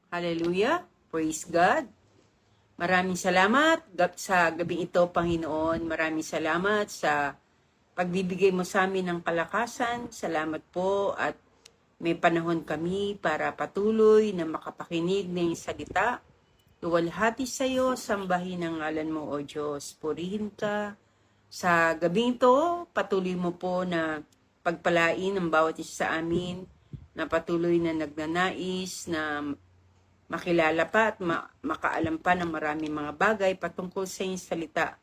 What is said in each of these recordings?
Hallelujah. Praise God. Maraming salamat sa gabing ito, Panginoon. Maraming salamat sa pagbibigay mo sa amin ng kalakasan. Salamat po at may panahon kami para patuloy na makapakinig ng salita. Luwalhati sa iyo, sambahin ang ngalan mo, O Diyos. Purihin ka. Sa gabing ito, patuloy mo po na pagpalain ang bawat isa sa amin na patuloy na nagnanais na makilala pa at makaalam pa ng maraming mga bagay patungkol sa iyong salita.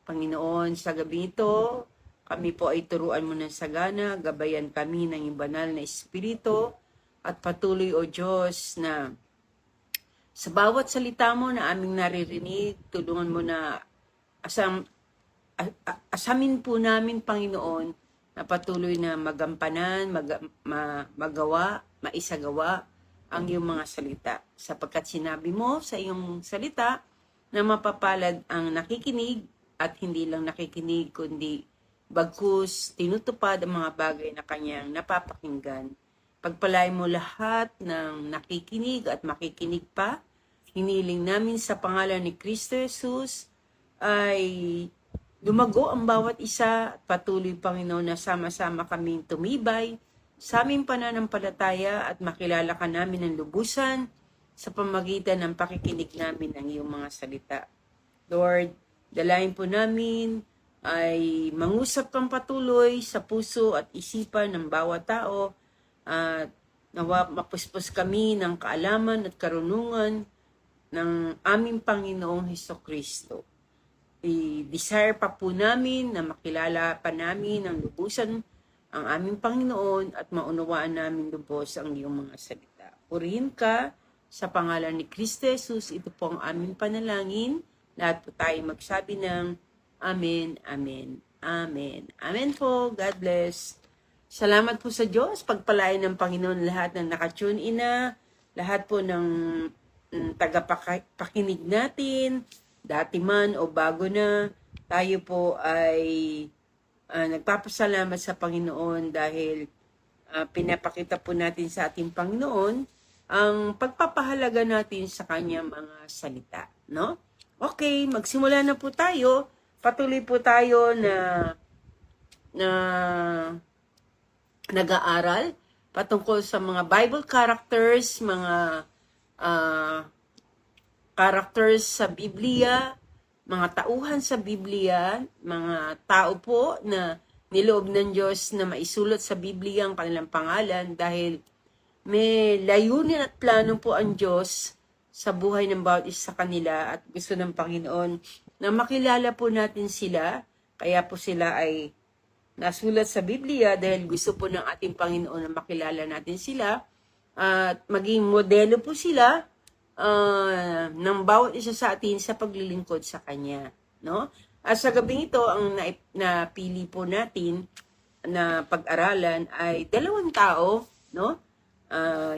Panginoon, sa gabi ito, kami po ay turuan mo ng sagana, gabayan kami ng iyong banal na Espiritu, at patuloy, O Diyos, na sa bawat salita mo na aming naririnig, tulungan mo na asamin po namin, Panginoon, na patuloy na magampanan, magawa, maisagawa ang iyong mga salita. Sapagkat sinabi mo sa iyong salita na mapapalad ang nakikinig at hindi lang nakikinig kundi bagkus tinutupad ang mga bagay na kanyang napapakinggan. Pagpalain mo lahat ng nakikinig at makikinig pa. Hiniling namin sa pangalan ni Kristo Jesus ay lumago ang bawat isa. Patuloy, Panginoon, na sama-sama kaming tumibay sa aming pananampalataya at makilala ka namin ng lubusan sa pamagitan ng pakikinig namin ng iyong mga salita. Lord, dalayan po namin ay mangusap kang patuloy sa puso at isipan ng bawat tao at nawa mapuspos kami ng kaalaman at karunungan ng aming Panginoong Hesukristo. I-desire pa po namin na makilala pa namin ng lubusan ang aming Panginoon at maunawaan namin lubos ang iyong mga salita. Purihin ka sa pangalan ni Kristo Jesus. Ito po ang aming panalangin. Lahat po tayo magsabi ng Amen, Amen, Amen. Amen po. God bless. Salamat po sa Diyos. Pagpalain ng Panginoon lahat ng nakatune in na, lahat po ng tagapakinig natin, dati man o bago na, tayo po ay nagpapasalamat sa Panginoon dahil pinapakita po natin sa ating Panginoon ang pagpapahalaga natin sa kanyang mga salita, no? Okay, magsimula na po tayo. Patuloy po tayo na nag-aaral patungkol sa mga Bible characters, mga characters sa Biblia, mga tauhan sa Biblia, mga tao po na niloob ng Diyos na maisulat sa Biblia ang kanilang pangalan dahil may layunin at plano po ang Diyos sa buhay ng bawat isa sa kanila at gusto ng Panginoon na makilala po natin sila. Kaya po sila ay nasulat sa Biblia dahil gusto po ng ating Panginoon na makilala natin sila at maging modelo po sila ng bawat isa sa atin sa paglilingkod sa Kanya, no? At sa gabing ito, ang napili po natin na pag-aralan ay dalawang tao, no?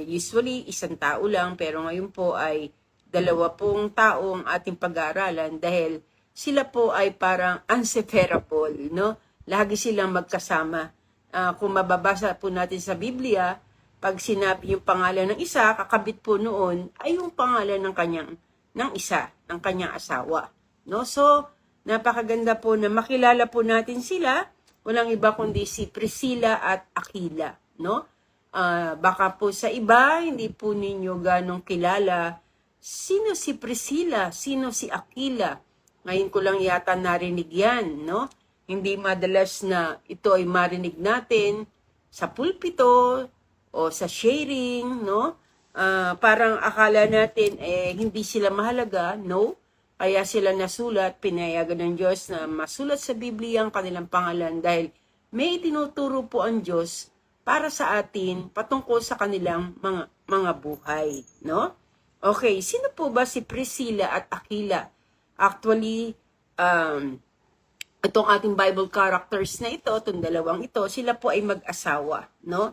Usually, isang tao lang, pero ngayon po ay dalawa pong tao ang ating pag-aaralan dahil sila po ay parang inseparable, no? Lagi silang magkasama. Kung mababasa po natin sa Biblia, pag sinabi yung pangalan ng isa, kakabit po noon ay yung pangalan ng kanyang asawa, no? So, napakaganda po na makilala po natin sila. Walang iba kundi si Priscilla at Aquila, no? Baka po sa iba, hindi po ninyo ganong kilala sino si Priscilla, sino si Aquila. Ngayon ko lang yata narinig yan, no? Hindi madalas na ito ay marinig natin sa pulpito o sa sharing, no? Parang akala natin hindi sila mahalaga, no? Kaya sila nasulat, pinayagan ng Diyos na masulat sa Biblia ang kanilang pangalan dahil may tinuturo po ang Diyos para sa atin patungkol sa kanilang mga buhay, no? Okay, sino po ba si Priscilla at Aquila? Actually, itong ating Bible characters na ito, itong dalawang ito, sila po ay mag-asawa, no?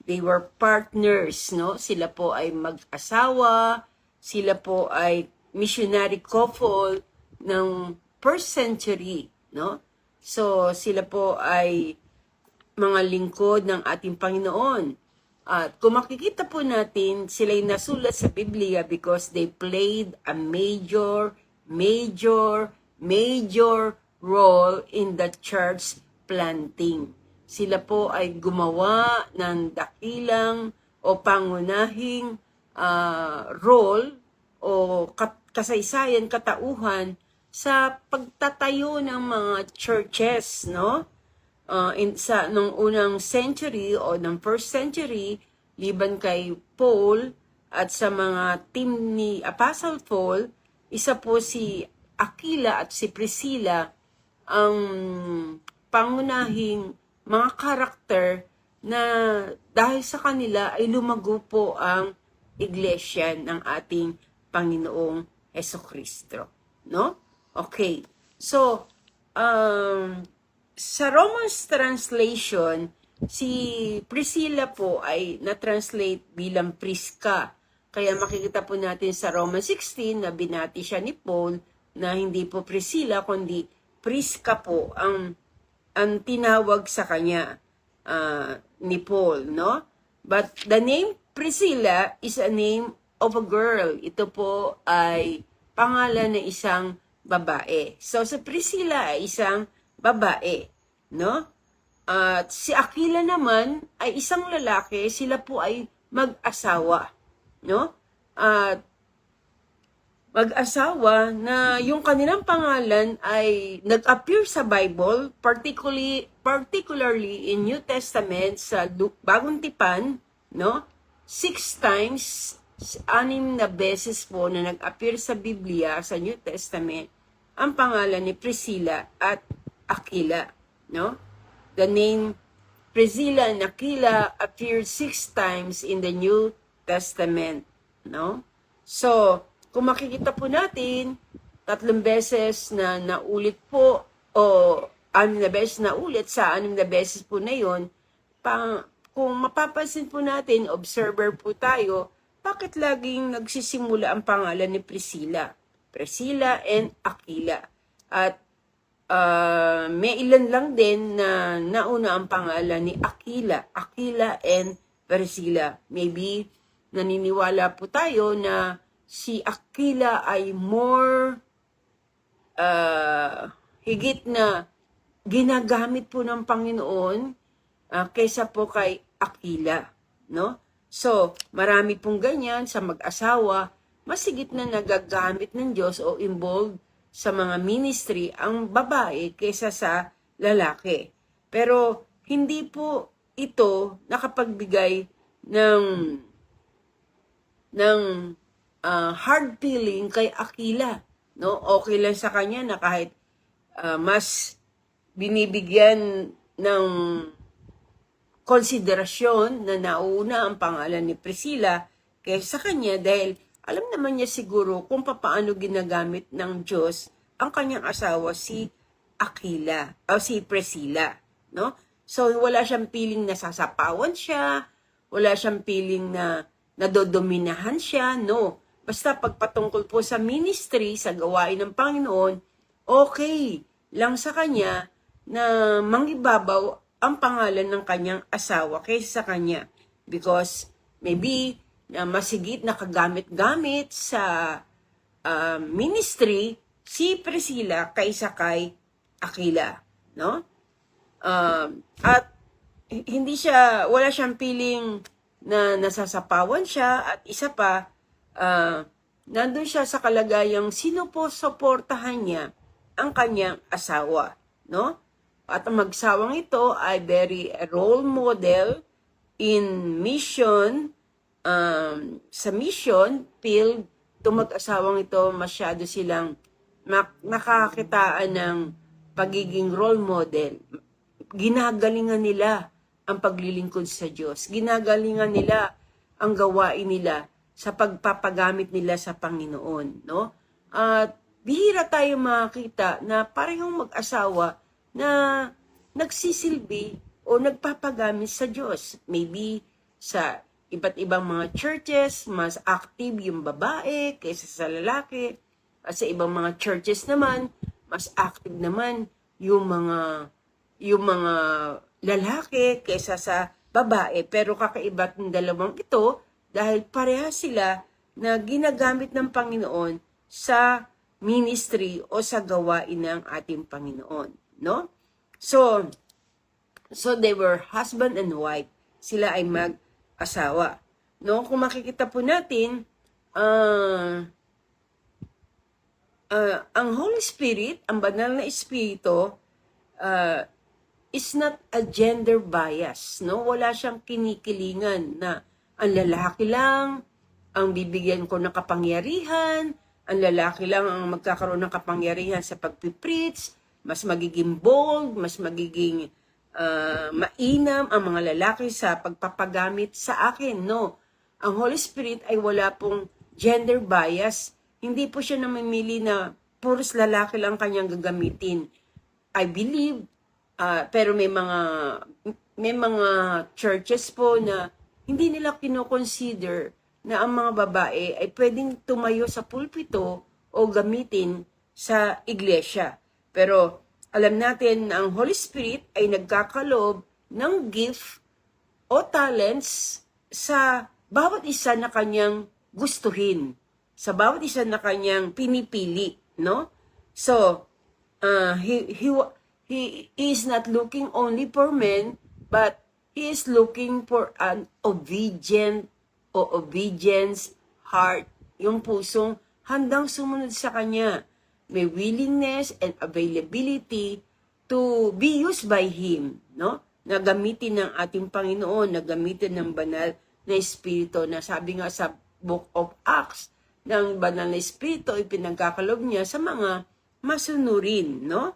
They were partners, no? Sila po ay mag-asawa, sila po ay missionary couple ng first century, no? So, sila po ay mga lingkod ng ating Panginoon. At kung makikita po natin, sila'y nasulat sa Biblia because they played a major role in the church planting. Sila po ay gumawa ng dakilang o pangunahing role o kasaysayan, katauhan sa pagtatayo ng mga churches, no? Nung unang century o ng first century, liban kay Paul at sa mga team ni Apostle Paul, isa po si Aquila at si Priscilla ang pangunahing mga karakter na dahil sa kanila ay lumago po ang iglesia ng ating Panginoong Hesukristo, no? Okay. So, sa Romans translation, si Priscilla po ay na-translate bilang Prisca. Kaya makikita po natin sa Romans 16 na binati siya ni Paul na hindi po Priscilla kundi Prisca po ang tinawag sa kanya ni Paul, no? But the name Priscilla is a name of a girl. Ito po ay pangalan ng isang babae. So, si Priscilla ay isang babae, no? At si Aquila naman ay isang lalaki, sila po ay mag-asawa, no? At mag-asawa na yung kanilang pangalan ay nag-appear sa Bible, particularly in New Testament sa Bagong Tipan, no? 6 times, 6 na beses po na nag-appear sa Biblia, sa New Testament, ang pangalan ni Priscilla at Aquila, no? The name Priscilla and Aquila appeared 6 times in the New Testament, no? So, kung makikita po natin, 3 beses na naulit po, o 6 na beses na ulit sa 6 na beses po na yun, kung mapapansin po natin, observer po tayo, bakit laging nagsisimula ang pangalan ni Priscilla? Priscilla and Aquila. At may ilan lang din na nauna ang pangalan ni Aquila. Aquila and Priscilla. Maybe naniniwala po tayo na si Aquila ay more higit na ginagamit po ng Panginoon kaysa po kay Aquila, no? So, marami pong ganyan sa mag-asawa, masigit na nagagamit ng Diyos o involved sa mga ministry ang babae kaysa sa lalaki. Pero hindi po ito nakapagbigay ng hard feeling kay Aquila, no? Okay lang sa kanya na kahit mas binibigyan ng konsiderasyon na nauna ang pangalan ni Priscilla kaysa kanya dahil alam naman niya siguro kung paano ginagamit ng Diyos ang kanyang asawa si Aquila o si Priscilla, no? So wala siyang feeling na sasapawan siya, wala siyang feeling na nadodominahan siya, no? Basta pagpatungkol po sa ministry, sa gawain ng Panginoon, okay lang sa kanya na mangibabaw ang pangalan ng kanyang asawa kaysa sa kanya. Because maybe masigit na kagamit-gamit sa ministry si Priscilla kaysa kay Aquila, no? At hindi siya, wala siyang feeling na nasasapawan siya at isa pa, nandun siya sa kalagayang sino po suportahan niya ang kanyang asawa, no? At ang magsawang ito ay very role model in mission, sa mission field. Itong mag-asawang ito, masyado silang nakakitaan ng pagiging role model. Ginagalingan nila ang paglilingkod sa Diyos. Ginagalingan nila ang gawain nila sa pagpapagamit nila sa Panginoon, no? At bihira tayo makita na parehong mag-asawa na nagsisilbi o nagpapagamit sa Diyos. Maybe sa iba't ibang mga churches, mas active yung babae kaysa sa lalaki. At sa ibang mga churches naman, mas active naman yung mga lalaki kaysa sa babae. Pero kakaiba ng dalawang ito dahil pareha sila na ginagamit ng Panginoon sa ministry o sa gawain ng ating Panginoon, no? So they were husband and wife. Sila ay mag-asawa. No, kung makikita po natin, ang Holy Spirit, ang banal na Espiritu, is not a gender bias, no? Wala siyang kinikilingan na ang lalaki lang ang bibigyan ko ng kapangyarihan, ang lalaki lang ang magkakaroon ng kapangyarihan sa pagpipreach, mas magiging bold, mas magiging mainam ang mga lalaki sa pagpapagamit sa akin. No, ang Holy Spirit ay wala pong gender bias. Hindi po siya namimili na puros lalaki lang kanyang gagamitin. I believe, pero may mga churches po na hindi nila kino-consider na ang mga babae ay pwedeng tumayo sa pulpito o gamitin sa iglesia. Pero alam natin na ang Holy Spirit ay nagkakalob ng gift o talents sa bawat isa na kanyang gustuhin, sa bawat isa na kanyang pinipili, no? So, he is not looking only for men, but he is looking for an obedience heart, yung pusong handang sumunod sa kanya. May willingness and availability to be used by Him, no? Na gamitin ng ating Panginoon, na gamitin ng banal na Espiritu, na sabi nga sa Book of Acts, ng banal na Espiritu, ipinagkakalob niya sa mga masunurin, no?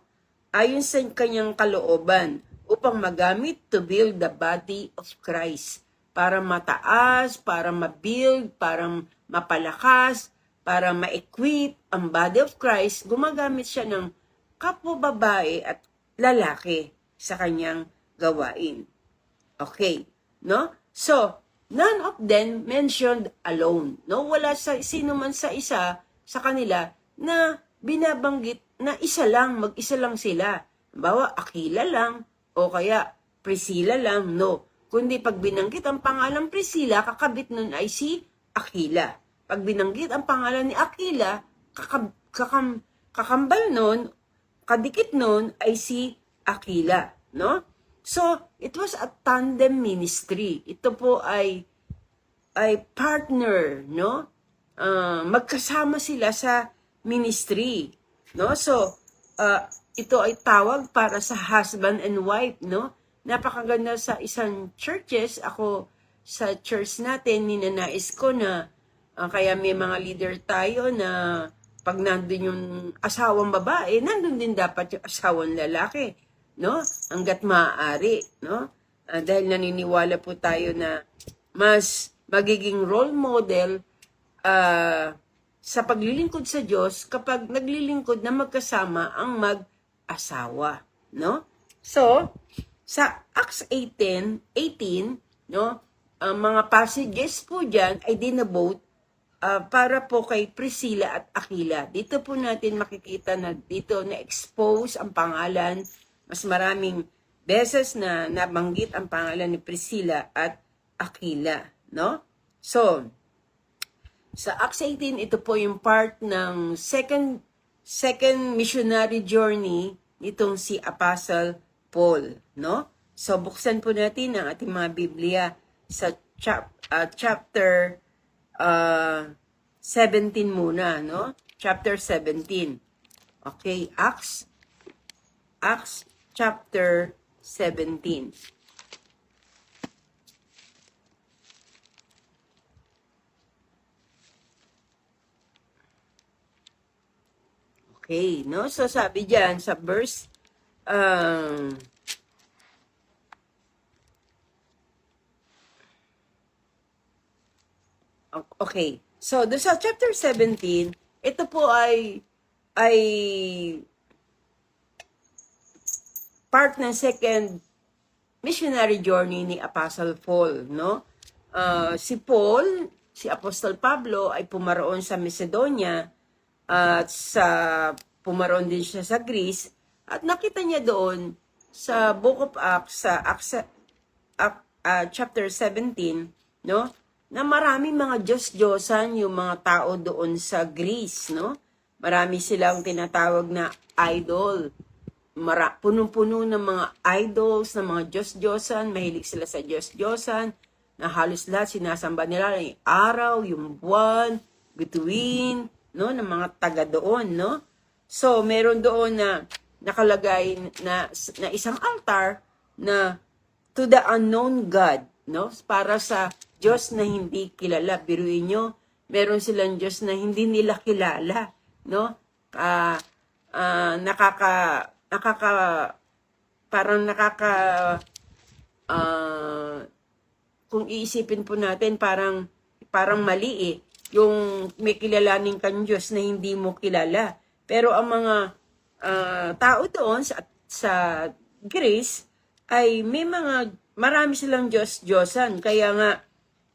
Ayon sa kanyang kalooban, upang magamit to build the body of Christ, para mataas, para mabuild, para mapalakas, para ma-equip ang body of Christ. Gumagamit siya ng kapwa babae at lalaki sa kanyang gawain. Okay, no? So, none of them mentioned alone, no? Wala sino man sa isa sa kanila na binabanggit na isa lang, mag-isa lang sila. Halimbawa, Aquila lang, o kaya Priscilla lang, no. Kundi pag binanggit ang pangalan Priscilla, kakabit nun ay si Aquila. Pag binanggit ang pangalan ni Aquila, kakambal nun, kadikit nun ay si Aquila, no? So, it was a tandem ministry. Ito po ay partner, no? Magkasama sila sa ministry, no? So, ito ay tawag para sa husband and wife, no? Napakaganda sa isang churches. Ako, sa church natin, ninanais ko na kaya may mga leader tayo na pag nandun yung asawang babae, nandun din dapat yung asawang lalaki, no? Hanggat maaari, no? Dahil naniniwala po tayo na mas magiging role model sa paglilingkod sa Diyos kapag naglilingkod na magkasama ang mag-asawa, no? So, sa Acts 18, no? Ang mga passages po dyan ay dinabote para po kay Priscilla at Aquila. Dito po natin makikita na dito na-expose ang pangalan. Mas maraming beses na nabanggit ang pangalan ni Priscilla at Aquila, no? So, sa Acts 18, ito po yung part ng second missionary journey nitong si Apostle Paul, no? So, buksan po natin ang ating mga Biblia sa chapter 17 muna, no? Chapter 17. Okay, Acts chapter 17. Okay, no? So sabi diyan sa verse okay. So, doon sa chapter 17, ito po ay part ng second missionary journey ni Apostle Paul, no? Si Paul, si Apostol Pablo ay pumaroon sa Macedonia at pumaroon din siya sa Greece at nakita niya doon sa Book of Acts, sa chapter 17, no? Na marami mga Diyos-Diyosan yung mga tao doon sa Greece, no? Marami silang tinatawag na idol. Punong-puno ng mga idols, ng mga Diyos-Diyosan, mahilig sila sa Diyos-Diyosan, na halos lahat sinasamba nila yung araw, yung buwan, bituin, no? Ng mga taga doon, no? So, meron doon na nakalagay na isang altar na to the unknown God, no? Para sa Diyos na hindi kilala. Biruin nyo, meron silang Diyos na hindi nila kilala, no? Kung iisipin po natin, parang mali eh. Yung may kilalanin kang Diyos na hindi mo kilala. Pero ang mga tao doon sa Greece ay marami silang Diyos-Diyosan. Kaya nga,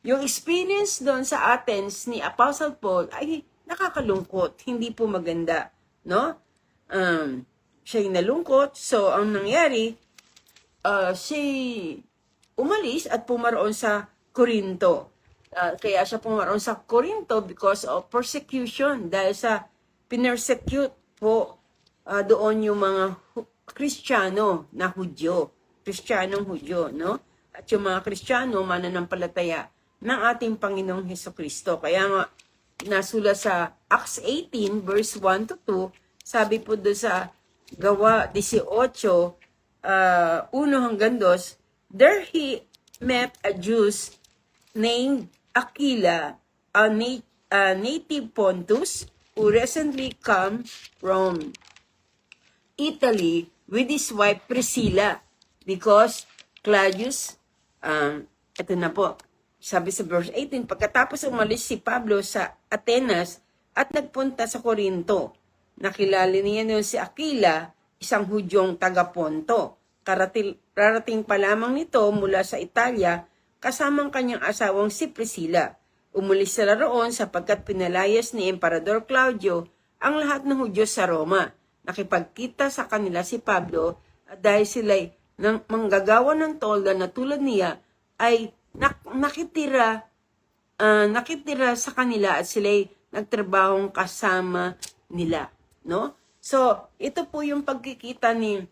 yung experience doon sa Athens ni Apostle Paul ay nakakalungkot, hindi po maganda, no? Siya'y nalungkot, so ang nangyari, siya umalis at pumaroon sa Corinto. Kaya siya pumaroon sa Corinto because of persecution, dahil sa pinersecute po doon yung mga Kristiyano na Hudyo, Kristiyanong Hudyo, no? At yung mga Kristiyano mananampalataya ng ating Panginoong Hesukristo. Kaya nga, nasulat sa Acts 18, verse 1 to 2, sabi po doon sa Gawa 18, 1 hanggang 2, there he met a Jew named Aquila, a native Pontus, who recently come from Italy with his wife Priscilla, because Claudius, ito na po, sabi sa verse 18, pagkatapos umalis si Pablo sa Atenas at nagpunta sa Corinto, nakilala niya noon si Aquila, isang Hudyong taga-Ponto. Rarating pa lamang nito mula sa Italia, kasamang kanyang asawang si Priscilla. Umulis sila roon sapagkat pinalayas ni Emperador Claudio ang lahat ng Hudyo sa Roma. Nakipagkita sa kanila si Pablo at dahil sila'y manggagawa ng tolda na tulad niya ay nakitira sa kanila at sila'y nagtrabahong kasama nila, no? So, ito po yung pagkikita ni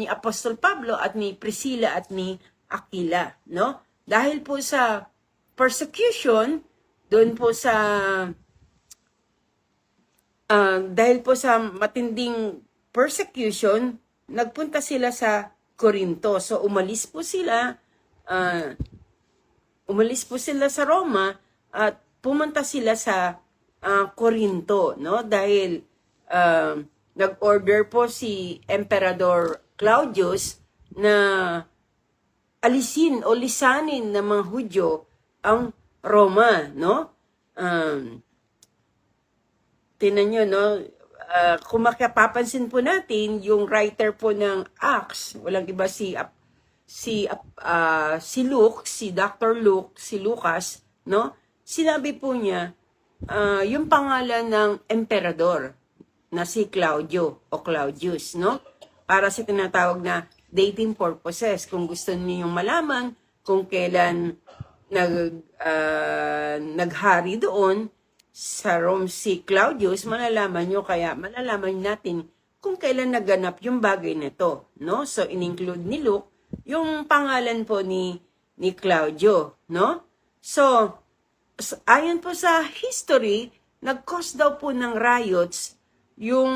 Apostol Pablo at ni Priscilla at ni Aquila, no? Dahil po sa persecution, dahil po sa matinding persecution, nagpunta sila sa Corinto. So, umalis po sila sa Roma at pumunta sila sa Corinto, no? Dahil nag-order po si Emperador Claudius na alisin o lisanin ng mga Hudyo ang Roma, no? Tingnan nyo, no? Kung makapapansin po natin, yung writer po ng Acts, walang iba si Luke, si Dr. Luke, si Lucas, no? Sinabi po niya, yung pangalan ng emperador na si Claudio o Claudius, no? Para sa tinatawag na dating purposes. Kung gusto niyo malaman kung kailan naghari doon sa Rome si Claudius, malalaman natin kung kailan naganap yung bagay na to, no? So, in-include ni Luke yung pangalan po ni Claudio, no? So, ayon po sa history, nag-cause daw po ng riots yung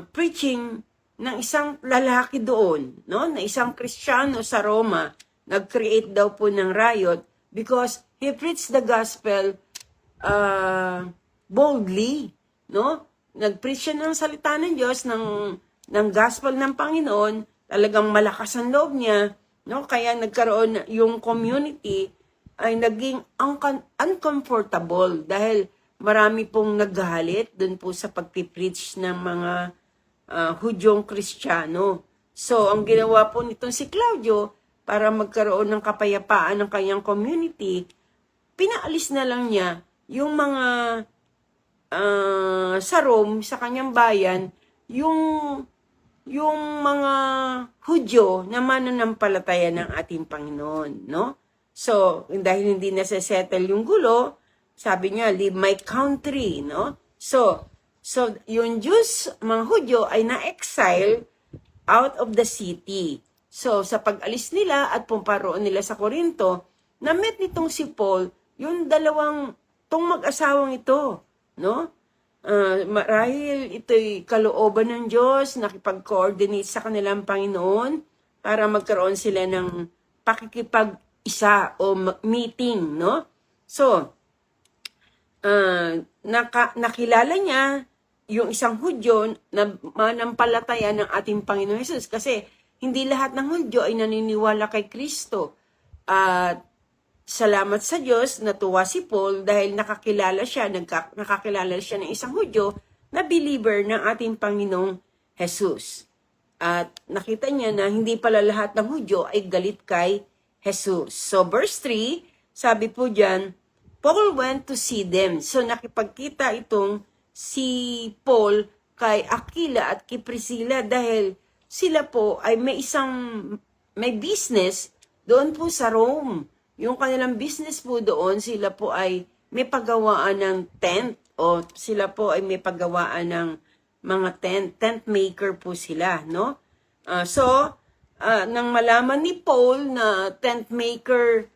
preaching ng isang lalaki doon, no? Na isang Kristiyano sa Roma, nag-create daw po ng riot because he preached the gospel boldly, no? Nag-preach siya ng salita ng Diyos, ng gospel ng Panginoon, talagang malakas ang loob niya, no? Kaya nagkaroon yung community ay naging uncomfortable dahil marami pong naggalit doon po sa pagpipreach ng mga Hudyong Kristiyano. So, ang ginawa po nitong si Claudio, para magkaroon ng kapayapaan ng kanyang community, pinaalis na lang niya yung mga sa Rome, sa kanyang bayan, yung yung mga Hudyo na mananampalataya ng ating Panginoon, no? So, dahil hindi nasa-settle yung gulo, sabi niya, leave my country, no? So yung Jews, mga Hudyo, ay na-exile out of the city. So, sa pag-alis nila at pumparoon nila sa Corinto, na-meet nitong si Paul, yung tong mag-asawang ito, no? Marahil ito'y kalooban ng Diyos, nakipag-coordinate sa kanilang Panginoon para magkaroon sila ng pakikipag-isa o meeting, no? So, nakilala niya yung isang Hudyo na manampalataya ng ating Panginoon Jesus kasi hindi lahat ng Hudyo ay naniniwala kay Kristo. At salamat sa Diyos, natuwa si Paul dahil nakakilala siya ng isang Hudyo na believer ng ating Panginoong Jesus. At nakita niya na hindi pala lahat ng Hudyo ay galit kay Jesus. So verse 3, sabi po diyan, Paul went to see them. So nakipagkita itong si Paul kay Aquila at kay Priscilla dahil sila po ay may business doon po sa Rome. Yung kanilang business po doon, sila po ay may paggawaan ng tent o sila po ay may paggawaan ng mga tent maker po sila, no? Nang malaman ni Paul na tent maker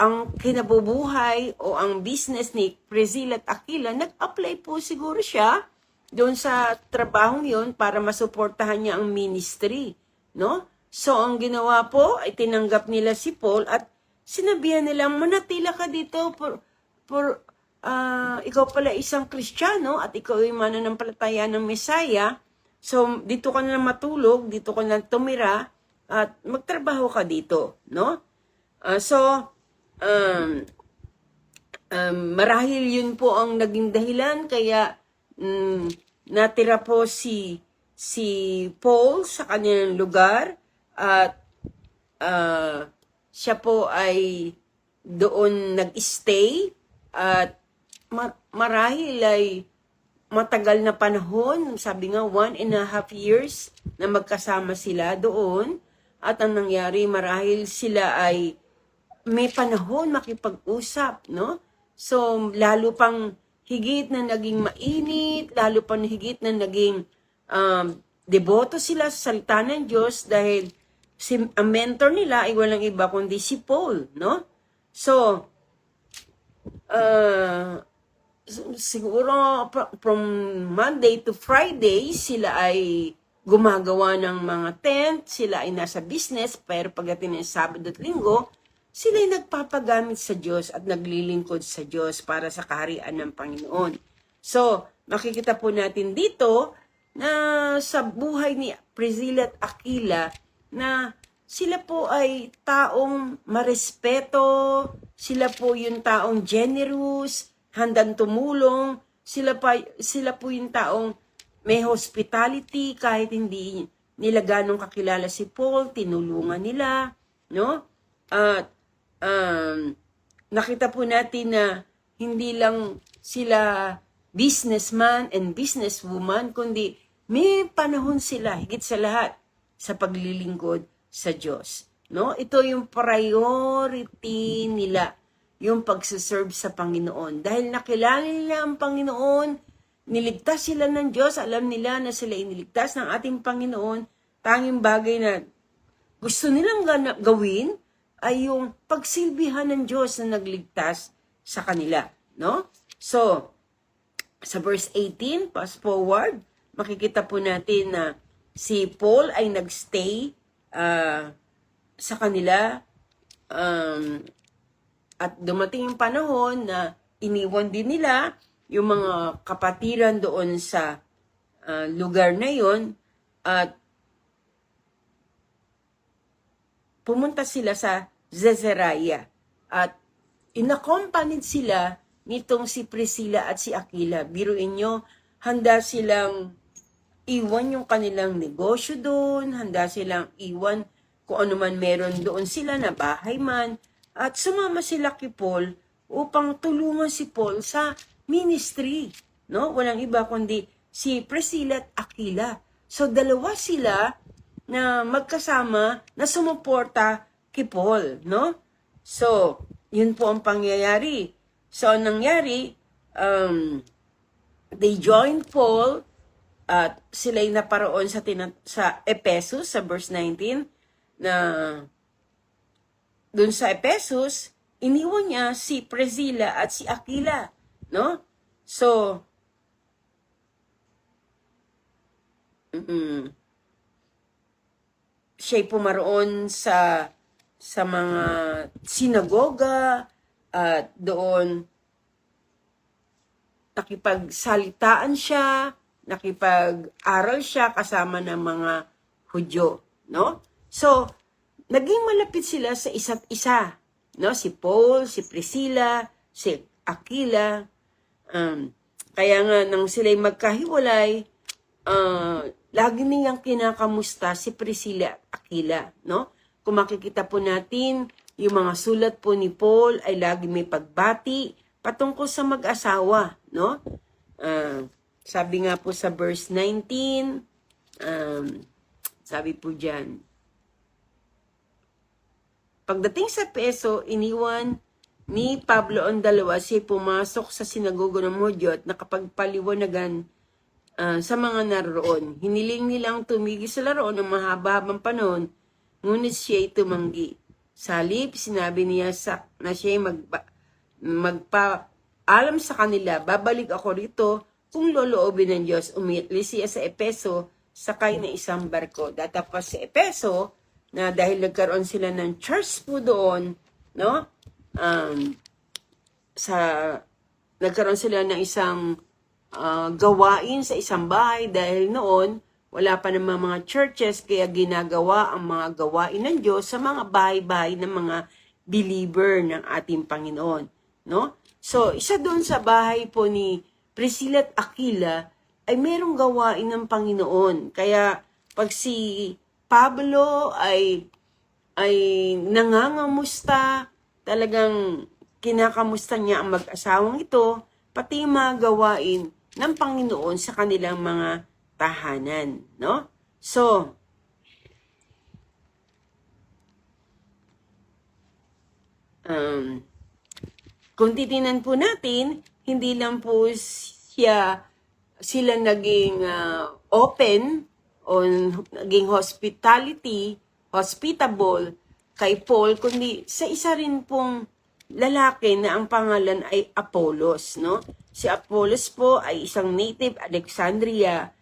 ang kinabubuhay o ang business ni Priscilla at Aquila, nag-apply po siguro siya doon sa trabahong yon para masuportahan niya ang ministry, no? So, ang ginawa po ay tinanggap nila si Paul at sinabihan nilang, manatila ka dito ikaw pala isang Kristiyano at ikaw ay mananampalataya ng Messiah. So, dito ka na matulog, dito ka na tumira at magtrabaho ka dito, no? Marahil yun po ang naging dahilan kaya natira po si Paul sa kanyang lugar at siya po ay doon nag-stay at marahil ay matagal na panahon, sabi nga 1.5 years na magkasama sila doon at ang nangyari marahil sila ay may panahon makipag-usap, no? So, lalo pang higit na naging mainit, lalo pang higit na naging deboto sila sa salita ng Diyos dahil ang mentor nila ay walang iba kundi si Paul, no? So, siguro from Monday to Friday, sila ay gumagawa ng mga tent, sila ay nasa business, pero pagdating ng Sabado at Linggo, sila'y nagpapagamit sa Diyos at naglilingkod sa Diyos para sa kaharian ng Panginoon. So, makikita po natin dito na sa buhay ni Priscilla at Aquila na sila po ay taong marespeto, sila po yung taong generous, handang tumulong, sila po yung taong may hospitality kahit hindi nila ganong kakilala si Paul, tinulungan nila, no? At nakita po natin na hindi lang sila businessman and businesswoman, kundi may panahon sila, higit sa lahat, sa paglilingkod sa Diyos. No? Ito yung priority nila, yung pagsaserve sa Panginoon. Dahil nakilala nila ang Panginoon, niligtas sila ng Diyos, alam nila na sila iniligtas ng ating Panginoon, tanging bagay na gusto nilang gawin, ay yung pagsilbihan ng Diyos na nagligtas sa kanila, no? So, sa verse 18, fast forward, makikita po natin na si Paul ay nagstay sa kanila at dumating yung panahon na iniwan din nila yung mga kapatiran doon sa lugar na yon at pumunta sila sa Caesarea at inakompanid sila nitong si Priscilla at si Aquila. Biruin nyo, handa silang iwan yung kanilang negosyo doon, handa silang iwan kung ano man meron doon sila na bahay man, at sumama sila kay Paul upang tulungan si Paul sa ministry. No? Walang iba kundi si Priscilla at Aquila. So, dalawa sila na magkasama na sumuporta kay Paul, no? So, yun po ang pangyayari. So, ang nangyari, they joined Paul at sila'y naparoon sa Ephesus, sa verse 19, na dun sa Ephesus, iniwan niya si Priscilla at si Aquila, no? So, siya'y pumaroon sa mga sinagoga at doon nakipagsalitaan siya, nakipag-aral siya kasama ng mga Hudyo, no? So, naging malapit sila sa isa't isa, no? Si Paul, si Priscilla, si Aquila. Kaya nga nang sila'y magkahiwalay, lagi niyang kinakamusta si Priscilla at Aquila, no? Kung makikita po natin, yung mga sulat po ni Paul ay lagi may pagbati patungkol sa mag-asawa, no? Sabi nga po sa verse 19, sabi po dyan, pagdating sa Efeso, iniwan ni Pablo ang dalawa, siya pumasok sa sinagoga ng Hudyo at nakapagpaliwanagan sa mga naroon. Hiniling nilang tumigil sa laroon ng mahaba-habang panahon, ngunit siya'y tumanggi. Sa halip, sinabi niya na siya'y magpaalam sa kanila, babalik ako rito kung loloobin ng Diyos. Umitli siya sa Efeso, sakay na isang barko. Datapas sa Efeso, na dahil nagkaroon sila ng church po doon, no? Nagkaroon sila ng isang gawain sa isang bahay dahil noon wala pa namang mga churches, kaya ginagawa ang mga gawain ng Diyos sa mga bahay-bahay ng mga believer ng ating Panginoon, no? So, isa doon sa bahay po ni Priscilla at Aquila ay merong gawain ng Panginoon. Kaya pag si Pablo ay nangangamusta, talagang kinakamusta niya ang mag-asawang ito, pati mga gawain ng Panginoon sa kanilang mga tahanan, no? So, kung titinan po natin, hindi lang po sila naging open o naging hospitable kay Paul, kundi sa isa rin pong lalaki na ang pangalan ay Apollos, no? Si Apollos po ay isang native Alexandria,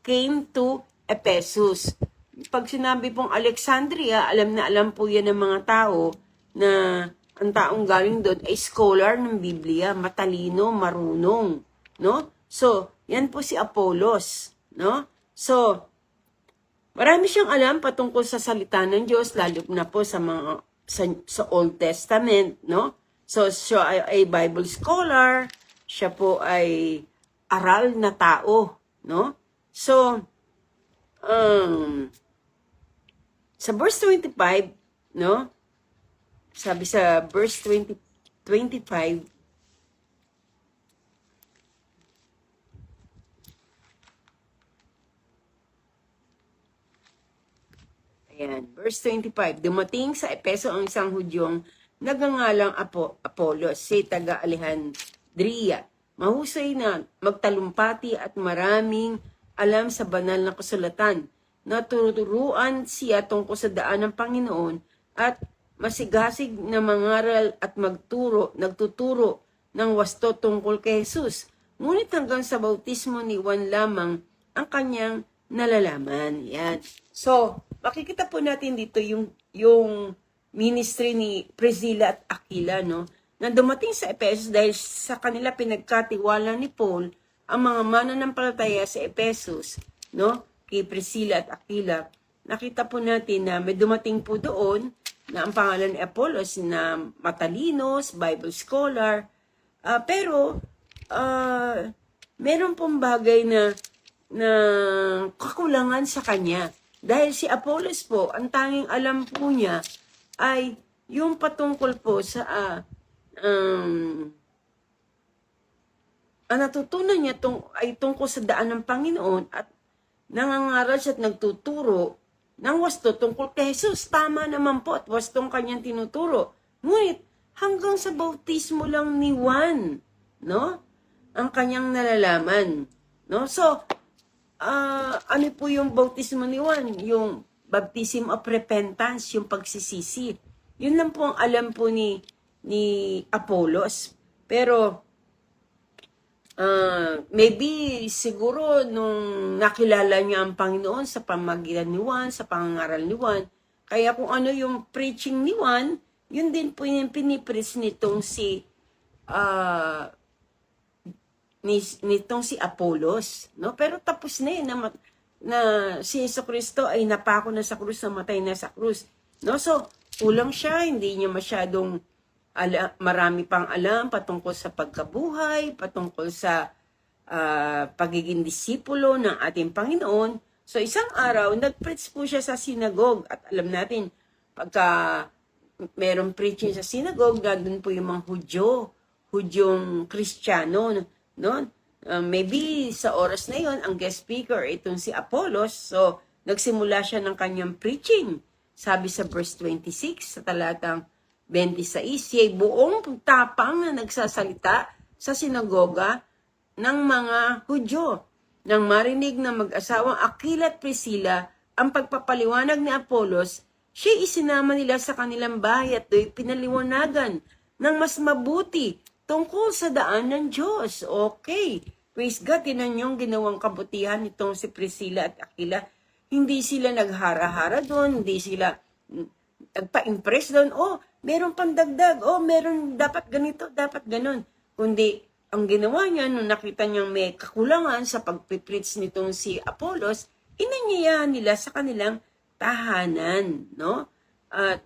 came to Ephesus. Pag sinabi pong Alexandria, alam na alam po yan ng mga tao na ang taong galing doon ay scholar ng Biblia, matalino, marunong, no? So, yan po si Apollos, no? So, marami siyang alam patungkol sa salita ng Diyos, lalo na po sa mga sa Old Testament, no? So, siya ay Bible scholar, siya po ay aral na tao, no? So, sa verse 25, no? Sabi sa verse 25, ayan, verse 25, dumating sa Efeso ang isang Hudyong nagangalang Apollos, si taga Alejandria. Mahusay na magtalumpati at maraming alam sa banal na kasulatan. Natuturuan siya tungkol sa daan ng Panginoon at masigasig na mangaral at nagtuturo ng wasto tungkol kay Jesus. Ngunit hanggang sa bautismo ni Juan lamang ang kanyang nalalaman. Yan. So, makikita po natin dito yung ministry ni Priscilla at Aquila, no? Na dumating sa Ephesus dahil sa kanila pinagkatiwala ni Paul ang mga mananampalataya sa Ephesus, no? Kay Priscilla at Aquila. Nakita po natin na may dumating po doon na ang pangalan ni Apollos na matalinos, Bible scholar, pero meron pong bagay na kakulangan sa kanya. Dahil si Apollos po, ang tanging alam po niya ay yung patungkol po sa ang natutunan niya ay tungkol sa daan ng Panginoon at nangangaral siya at nagtuturo ng wasto tungkol kay Jesus. Tama naman po at wastong kanyang tinuturo. Ngunit hanggang sa bautismo lang ni Juan, no? Ang kanyang nalalaman, no? So, ano po yung bautismo ni Juan? Yung baptism of repentance, yung pagsisisi. Yun lang po ang alam po ni Apollos. Pero, maybe siguro nung nakilala niya ang Panginoon sa pamagitan ni Juan, sa pangangaral ni Juan, kaya kung ano yung preaching ni Juan, yun din po yung pinipreach nitong si Apollos, no? Pero tapos na yun na si Jesucristo ay napako na sa krus, namatay na sa krus, no? So kulang siya, hindi niya masyadong marami pang alam patungkol sa pagkabuhay, patungkol sa pagiging disipulo ng ating Panginoon. So isang araw, nag-preach po siya sa sinagog. At alam natin, pagka merong preaching sa sinagog, nandun po yung mga Hudyong Kristiyano. No? Maybe sa oras na yon ang guest speaker itong si Apollos. So nagsimula siya ng kanyang preaching. Sabi sa verse 26, sa talatang 26, siya'y buong tapang na nagsasalita sa sinagoga ng mga Hudyo. Nang marinig na mag-asawang Aquila at Priscilla ang pagpapaliwanag ni Apollos, siya'y isinama nila sa kanilang bahay at do'y pinaliwanagan ng mas mabuti tungkol sa daan ng Diyos. Okay. Praise God, tinan yung ginawang kabutihan nitong si Priscilla at Aquila. Hindi sila naghara-hara doon, hindi sila nagpa-impress doon, meron pandagdag, meron dapat ganito, dapat ganon. Kundi, ang ginawa niya, nung nakita niyang may kakulangan sa pagpipreach nitong si Apollos, inanyayahan nila sa kanilang tahanan, no? At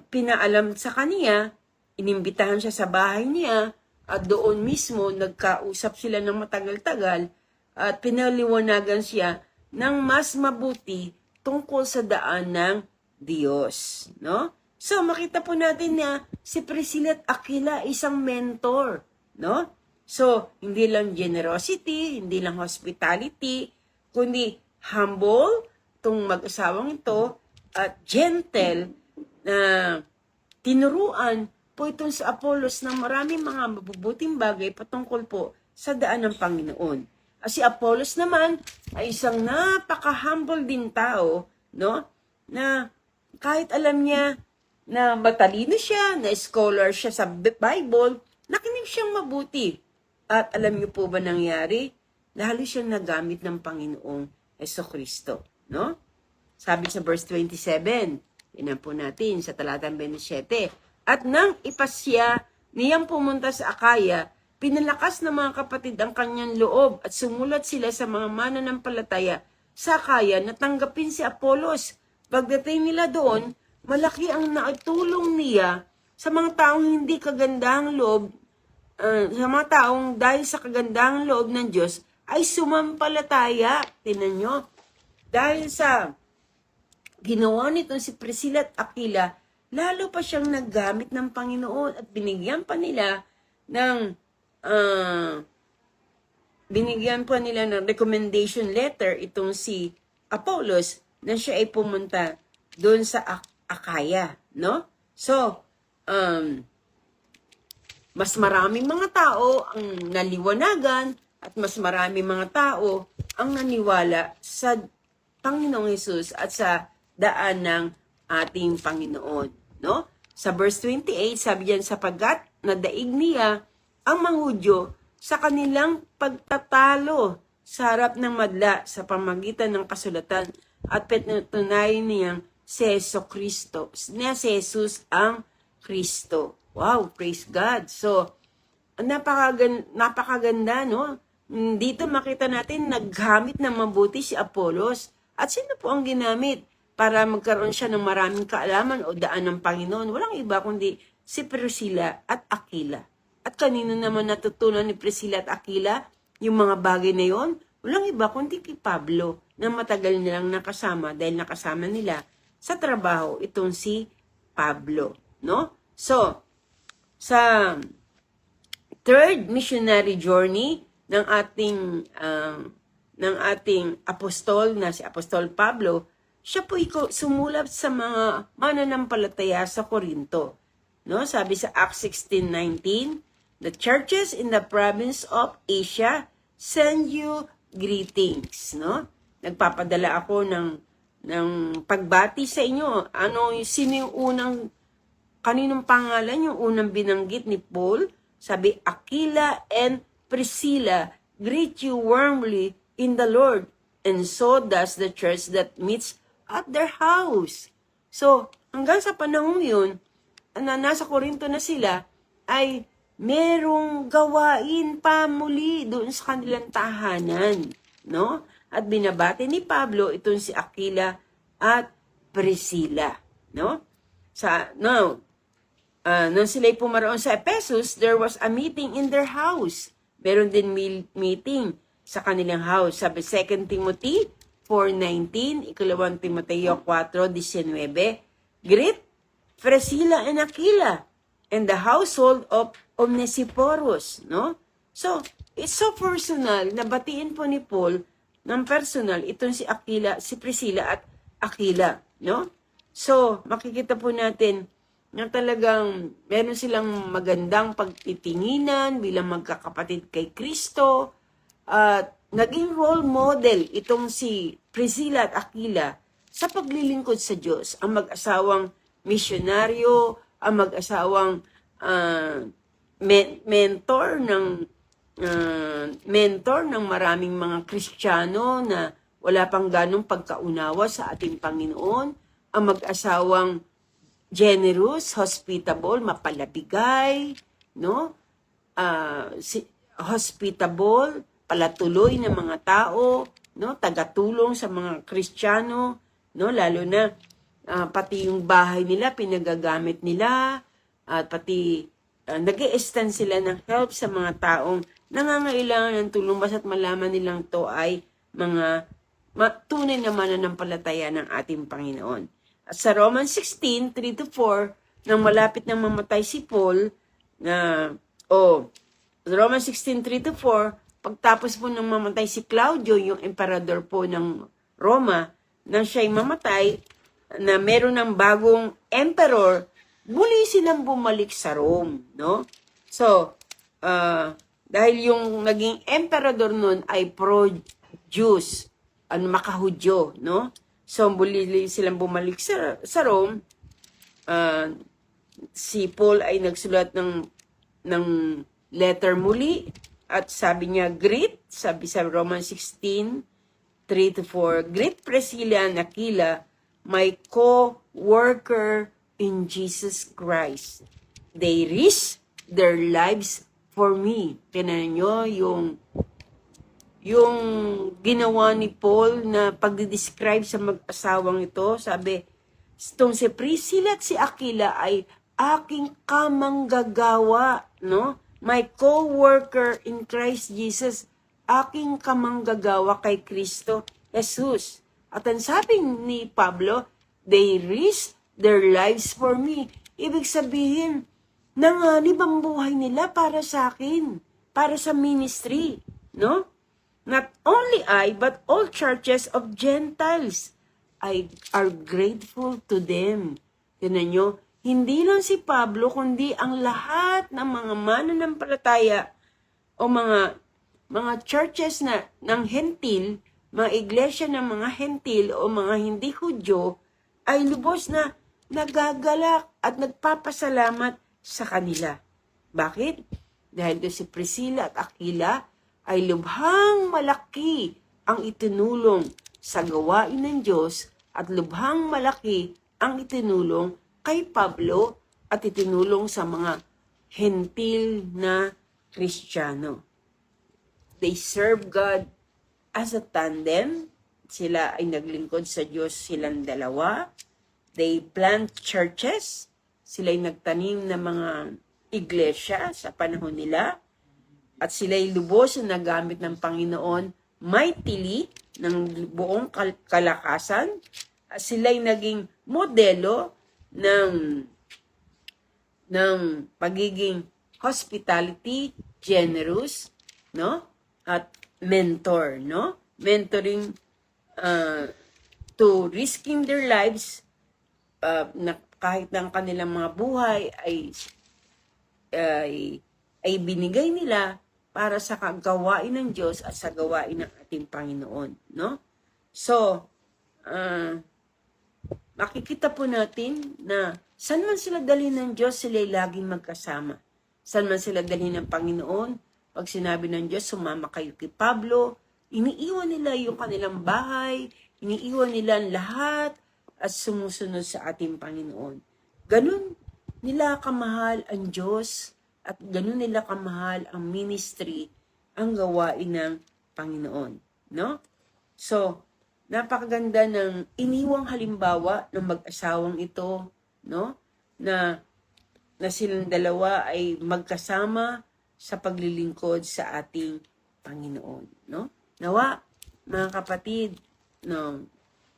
pinaalam sa kaniya, inimbitahan siya sa bahay niya, at doon mismo, nagkausap sila ng matagal-tagal, at pinaliwanagan siya ng mas mabuti tungkol sa daan ng Diyos, no? So, makita po natin na si Priscilla at Aquila isang mentor, no? So, hindi lang generosity, hindi lang hospitality, kundi humble, itong mag-asawang ito, at gentle, na tinuruan po itong sa Apollos ng maraming mga mabubuting bagay patungkol po sa daan ng Panginoon. At si Apollos naman ay isang napaka-humble din tao, no? Na kahit alam niya na matalino siya, na scholar siya sa Bible, nakinig siyang mabuti. At alam niyo po ba nangyari? Lalo siyang nagamit ng Panginoong Jesucristo, no? Sabi sa verse 27, tinan po natin sa talatang 27, at nang ipasya niyang pumunta sa Akaya, pinalakas ng mga kapatid ang kanyang loob at sumulat sila sa mga mananampalataya sa Akaya na tanggapin si Apollos. Pagdating nila doon, malaki ang naitulong niya sa mga taong hindi kagandahang loob, sa mga taong dahil sa kagandahang loob ng Diyos ay sumampalataya. Tingnan nyo, dahil sa ginawa nito si Priscilla at Aquila, lalo pa siyang naggamit ng Panginoon at binigyan pa nila ng recommendation letter itong si Apollos na siya ay pumunta doon sa Akaya, no? So, mas maraming mga tao ang naliwanagan at mas maraming mga tao ang naniwala sa Panginoong Hesus at sa daan ng ating Panginoon, no? Sa verse 28, sabi diyan, sapagkat nadaig niya ang mga Hudyo sa kanilang pagtatalo sa harap ng madla sa pamagitan ng kasulatan at pinatunayan niyang si Jesucristo, na si Jesus ang Kristo. Wow, praise God. So, napakaganda, no? Dito makita natin, naggamit ng mabuti si Apollos. At sino po ang ginamit para magkaroon siya ng maraming kaalaman o daan ng Panginoon? Walang iba kundi si Priscilla at Aquila. At kanino naman natutunan ni Priscilla at Aquila yung mga bagay na yon? Walang iba kundi kay Pablo na matagal nilang nakasama dahil nakasama nila sa trabaho itong si Pablo, no? So, sa third missionary journey ng ating ng ating apostol na si Apostol Pablo, siya po sumulat sa mga mananampalataya sa Korinto. No? Sabi sa Acts 16:19, "The churches in the province of Asia send you greetings." No? Nagpapadala ako ng pagbati sa inyo. Sino yung kaninong pangalan yung unang binanggit ni Paul? Sabi, Aquila and Priscilla greet you warmly in the Lord, and so does the church that meets at their house. So, hanggang sa panahon yun, na nasa Korinto na sila, ay merong gawain pa muli doon sa kanilang tahanan. No? At binabati ni Pablo itong si Aquila at Priscilla. No? Nung sila'y pumaroon sa Ephesus, there was a meeting in their house. Meron din meeting sa kanilang house. Sabi 2 Timothy 4:19, 2 Timoteo 4:19, "Greet Priscilla and Aquila and the household of Onesiphorus." No? So, it's so personal na batiin po ni Paul ng personal itong si Aquila, si Priscilla at Aquila. No? So, makikita po natin na talagang meron silang magandang pagtitinginan bilang magkakapatid kay Kristo. At naging role model itong si Priscilla at Aquila sa paglilingkod sa Diyos. Ang mag-asawang misyonaryo, ang mag-asawang mentor ng maraming mga Kristiyano na wala pang ganong pagkaunawa sa ating Panginoon. Ang mag-asawang generous, hospitable, mapalabigay, no? Hospitable, palatuloy ng mga tao, no? Tagatulong sa mga Kristiyano, no? Lalo na pati yung bahay nila pinagagamit nila, at pati nag-i-extend sila ng help sa mga taong nangangailangan ng tulong basta't malaman nilang to ay mga tunay na mananampalataya ng ating Panginoon. At sa Romans 16:3-4, nang malapit nang mamatay si Paul, Romans 16:3-4, pagtapos po nang mamatay si Claudio, yung emperador po ng Roma, nang siya'y mamatay, na meron ng bagong emperor, muli silang bumalik sa Rome, no? So, dahil yung naging emperador nun ay pro-Jews, makahudyo, no? So, muli silang bumalik sa Rome. Si Paul ay nagsulat ng letter muli, at sabi niya, greet, sabi sa Romans 16:3-4, "Greet Priscilla and Aquila, my co-worker in Jesus Christ. They risk their lives for me." Tinan nyo yung ginawa ni Paul na pagdidescribe sa mag-asawang ito. Sabi, itong si Priscilla at si Aquila ay aking kamanggagawa, no? My co-worker in Christ Jesus, aking kamanggagawa kay Kristo Jesus. At ang sabi ni Pablo, they risk their lives for me. Ibig sabihin, nanganib ang buhay nila para sa akin, para sa ministry, no? Not only I, but all churches of Gentiles are grateful to them. Tinan nyo, hindi lang si Pablo, kundi ang lahat ng mga mananampalataya o mga churches ng hentil, mga iglesia ng mga hentil o mga hindi Hudyo, ay lubos na nagagalak at nagpapasalamat sa kanila. Bakit? Dahil doon si Priscilla at Aquila ay lubhang malaki ang itinulong sa gawain ng Diyos at lubhang malaki ang itinulong kay Pablo at itinulong sa mga hentil na Kristiyano. They serve God as a tandem. Sila ay naglingkod sa Diyos silang dalawa. They plant churches. Sila ay nagtanim ng mga iglesia sa panahon nila. At sila'y lubos na nagamit ng Panginoon mightily ng buong kalakasan. At sila'y naging modelo ng pagiging hospitality, generous, no? At mentor, no? mentoring to risking their lives, na kahit ang kanilang mga buhay ay binigay nila para sa gawain ng Diyos at sa gawain ng ating Panginoon, no? So, makikita po natin na saan man sila dalhin ng Diyos, sila'y laging magkasama. Saan man sila dalhin ng Panginoon, pag sinabi ng Diyos, sumama kayo kay Pablo, iniiwan nila yung kanilang bahay, iniiwan nila ang lahat at sumusunod sa ating Panginoon. Ganun nila kamahal ang Diyos at ganun nila kamahal ang ministry, ang gawain ng Panginoon, no? So, napakaganda ng iniwang halimbawa ng mag-asawang ito, no? Na silang dalawa ay magkasama sa paglilingkod sa ating Panginoon, no? Nawa, mga kapatid, no,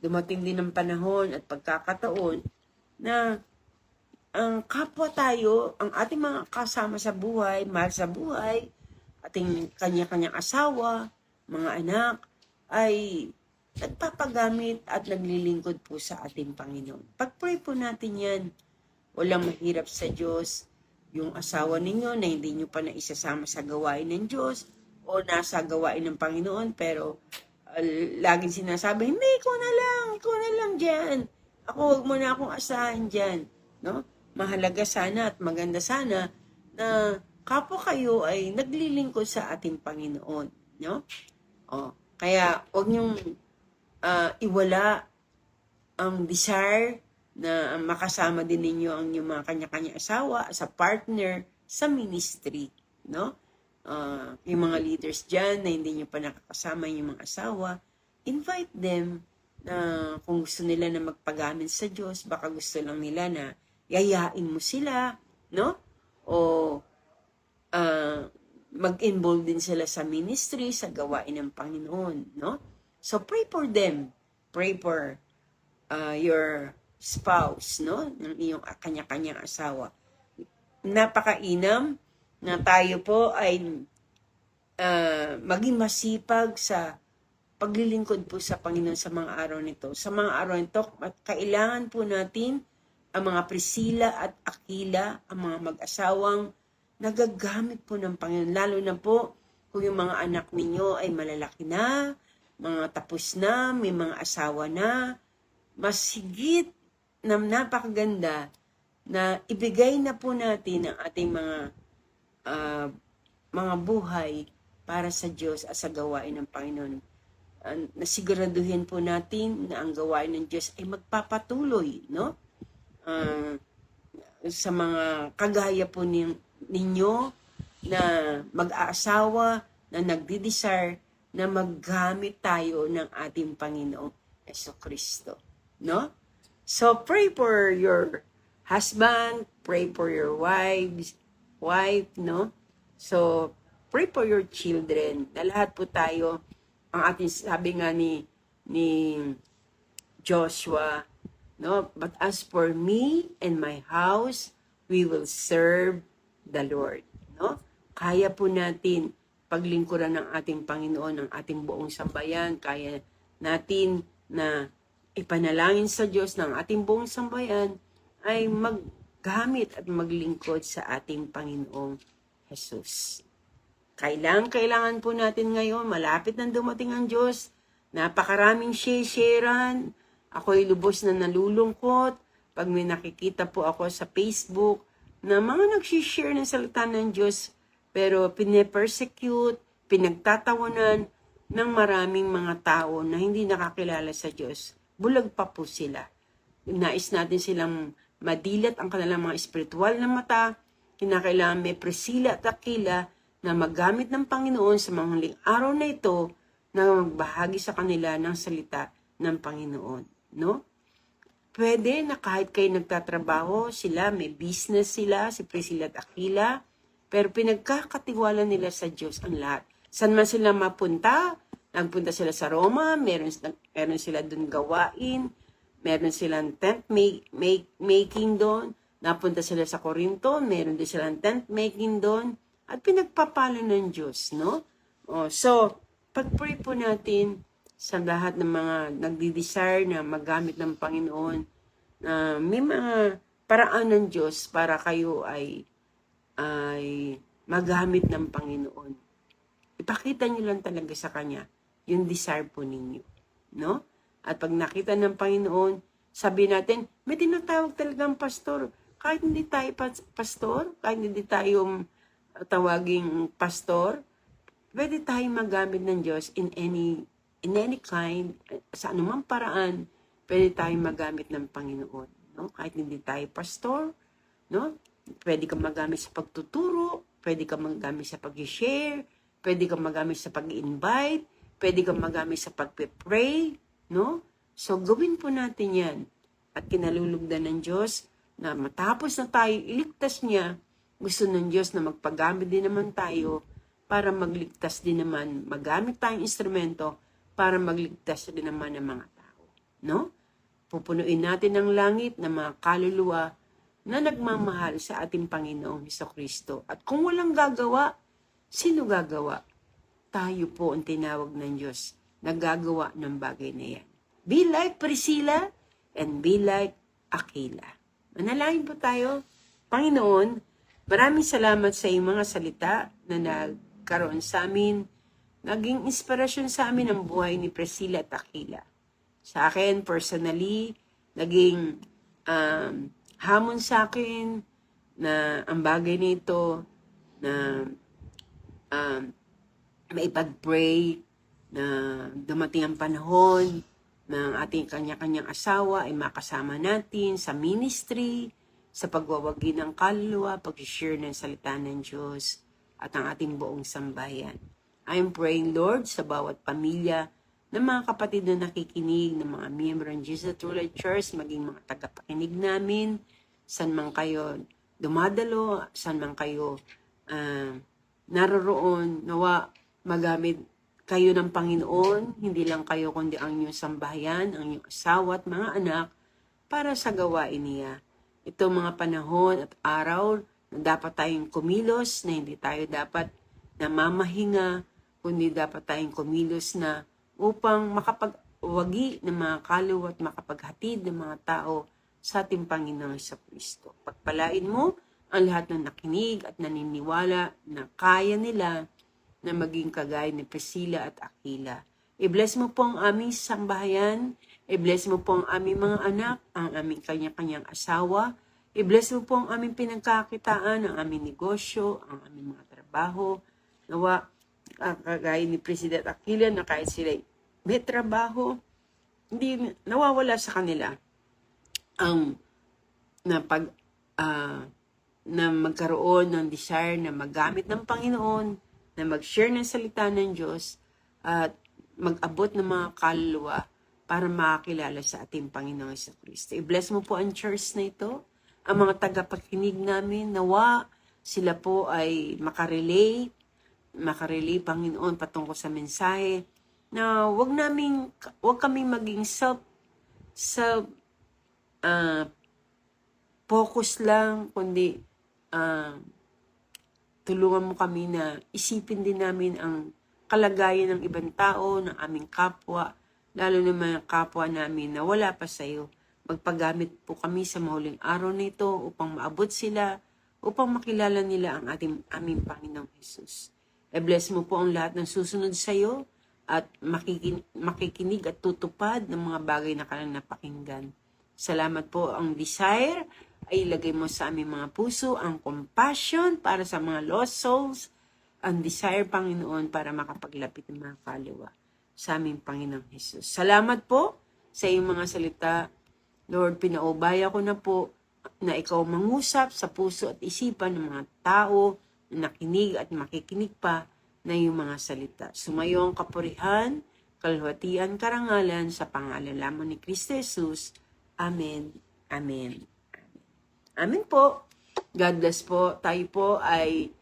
dumating din ang panahon at pagkakataon na ang kapwa tayo, ang ating mga kasama sa buhay, mahal sa buhay, ating kanya-kanyang asawa, mga anak, ay nagpapagamit at naglilingkod po sa ating Panginoon. Pag-pray po natin yan. Walang mahirap sa Diyos. Yung asawa ninyo na hindi nyo pa naisasama sa gawain ng Diyos o nasa gawain ng Panginoon, pero laging sinasabi, hindi, ikaw na lang dyan. Ako, huwag mo na akong asahan dyan. No? Mahalaga sana at maganda sana na kapwa kayo ay naglilingkod sa ating Panginoon. No? Kaya, huwag nyong iwala ang desire na makasama din ninyo ang inyong mga kanya-kanya asawa sa partner sa ministry, no? Yung mga leaders dyan na hindi nyo pa nakakasama yung mga asawa, invite them na kung gusto nila na magpagamit sa Diyos, baka gusto lang nila na yayain mo sila, no? O mag-involve din sila sa ministry, sa gawain ng Panginoon, no? So pray for them. Pray for your spouse, no? Ng iyong kanya-kanyang asawa. Napakainam na tayo po ay maging masipag sa paglilingkod po sa Panginoon sa mga araw nito. Sa mga araw nito, kailangan po natin ang mga Priscilla at Aquila, ang mga mag-asawang nagagamit po ng Panginoon. Lalo na po kung yung mga anak ninyo ay malalaki na, mga tapos na, may mga asawa na, mas higit na napakaganda na ibigay na po natin ang ating mga buhay para sa Diyos at sa gawain ng Panginoon. Nasiguraduhin po natin na ang gawain ng Diyos ay magpapatuloy, no? Sa mga kagaya po ninyo na mag-aasawa na nagdi-desire na maggamit tayo ng ating Panginoong Jesucristo, no? So pray for your husband, pray for your wife, no? So pray for your children. Na lahat po tayo, ang ating sabi nga ni Joshua, no? But as for me and my house, we will serve the Lord, no? Kaya po natin paglingkuran ng ating Panginoon, ng ating buong sambayan. Kaya natin na ipanalangin sa Diyos ng ating buong sambayan ay maggamit at maglingkod sa ating Panginoong Jesus. Kailangan po natin ngayon, malapit nang dumating ang Diyos, napakaraming share-sharean. Ako'y lubos na nalulungkot pag may nakikita po ako sa Facebook na mga nagsishare ng salita ng Diyos pero pine-persecute, pinagtatawanan ng maraming mga tao na hindi nakakilala sa Diyos. Bulag pa po sila. Nais natin silang madilat ang kanilang mga espiritual na mata. Kinakailangan may Priscilla at Aquila na maggamit ng Panginoon sa mga huling araw na ito na magbahagi sa kanila ng salita ng Panginoon. No? Pwede na kahit kayo nagtatrabaho, sila, may business sila, si Priscilla at Aquila, pero pinagkakatiwala nila sa Diyos ang lahat. Saan man sila mapunta? Nagpunta sila sa Roma, meron sila dun gawain, meron silang tent making doon, napunta sila sa Corinto, meron din silang tent making doon, at pinagpapala ng Diyos, no? So, pag-pray po natin sa lahat ng mga nagdi-desire na magamit ng Panginoon, na may mga paraan ng Diyos para kayo ay magamit ng Panginoon. Ipakita niyo lang talaga sa Kanya yung desire po ninyo, no? At pag nakita ng Panginoon, sabi natin, may tinatawag talagang pastor. Kahit hindi tayo pastor, kahit hindi tayo tawaging pastor, pwede tayong magamit ng Diyos in any kind, sa anumang paraan, pwede tayong magamit ng Panginoon, no? Kahit hindi tayo pastor, no? Pwede kang magamit sa pagtuturo, pwede kang magamit sa pag-share, pwede kang magamit sa pag-invite, pwede kang magamit sa pag-pray, no? So, gawin po natin yan. At kinalulugdan ng Diyos na matapos na tayo iligtas niya, gusto ng Diyos na magpagamit din naman tayo para magligtas din naman, magamit tayong instrumento para magligtas din naman ng mga tao, no? Pupunuin natin ang langit ng mga kaluluwa na nagmamahal sa ating Panginoong Hesukristo. At kung walang gagawa, sino gagawa? Tayo po ang tinawag ng Diyos na gagawa ng bagay na yan. Be like Priscilla and be like Aquila. Manalangin po tayo. Panginoon, maraming salamat sa iyong mga salita na nagkaroon sa amin, naging inspirasyon sa amin ang buhay ni Priscilla at Aquila. Sa akin, personally, naging hamon sa akin na ang bagay nito na maipag-pray na dumating ang panahon ng ating kanya-kanyang asawa ay makasama natin sa ministry, sa pagwawagi ng kaluluwa, pag-share ng salita ng Diyos at ang ating buong sambayan. I'm praying, Lord, sa bawat pamilya ng mga kapatid na nakikinig, ng mga miyembro ng Jesus True Light Church, maging mga tagapakinig namin, saan man kayo dumadalo, saan man kayo naroroon, nawa magamit kayo ng Panginoon, hindi lang kayo kundi ang inyong sambahayan, ang inyong asawa at mga anak para sa gawain niya. Ito mga panahon at araw na dapat tayong kumilos, na hindi tayo dapat namamahinga, kundi dapat tayong kumilos na upang makapagwagi ng mga kaluluwa at makapaghatid ng mga tao sa ating Panginoong Hesukristo. Pagpalain mo ang lahat ng nakinig at naniniwala na kaya nila na maging kagaya ni Priscilla at Aquila. I-bless mo po ang aming sambahayan, i-bless mo po ang aming mga anak, ang aming kanya-kanyang asawa, i-bless mo po ang aming pinagkakitaan, ang aming negosyo, ang aming mga trabaho. Nawa, kagaya ni Priscilla at Aquila na kahit sila may trabaho, hindi nawawala sa kanila ang na magkaroon ng desire na magamit ng Panginoon, na mag-share ng salita ng Diyos at mag-abot ng mga kaluluwa para makakilala sa ating Panginoong Hesukristo. I-bless mo po ang church na ito, ang mga tagapakinig namin, nawa sila po ay makarelay, Panginoon, patungkol sa mensahe, na wag kaming maging focus lang, kundi tulungan mo kami na isipin din namin ang kalagayan ng ibang tao, ng aming kapwa, lalo na mga kapwa namin na wala pa sa iyo. Magpagamit po kami sa mahuling araw na ito upang maabot sila, upang makilala nila ang aming Panginoong Jesus. I-bless mo po ang lahat ng susunod sa iyo at makikinig at tutupad ng mga bagay na kanilang napakinggan. Salamat po. Ang desire ay ilagay mo sa aming mga puso, ang compassion para sa mga lost souls, ang desire, Panginoon, para makapaglapit ng mga kaluluwa sa aming Panginoong Jesus. Salamat po sa iyong mga salita. Lord, pinaubaya ko na po na ikaw mangusap sa puso at isipan ng mga tao na nakinig at makikinig pa na iyong mga salita. Sumayo ang kapurihan, kalwatian, karangalan sa pangalan lamang ni Kristo Jesus. Amen. Amen. Amen po. God bless po. Tayo po ay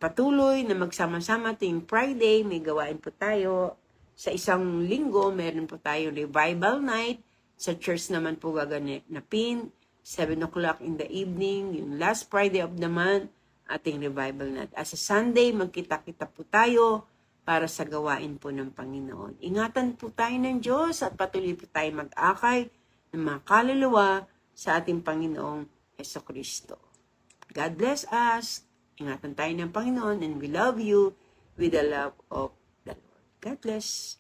patuloy na magsama-sama tuwing Friday. May gawain po tayo. Sa isang linggo, meron po tayo revival night. Sa church naman po gaganapin. 7 o'clock in the evening. Yung last Friday of the month, ating revival night. As a Sunday, magkita-kita po tayo para sa gawain po ng Panginoon. Ingatan po tayo ng Diyos at patuloy po tayo mag-akay ng mga kaluluwa sa ating Panginoong Hesukristo. God bless us. Ingatan tayo ng Panginoon and we love you with the love of the Lord. God bless.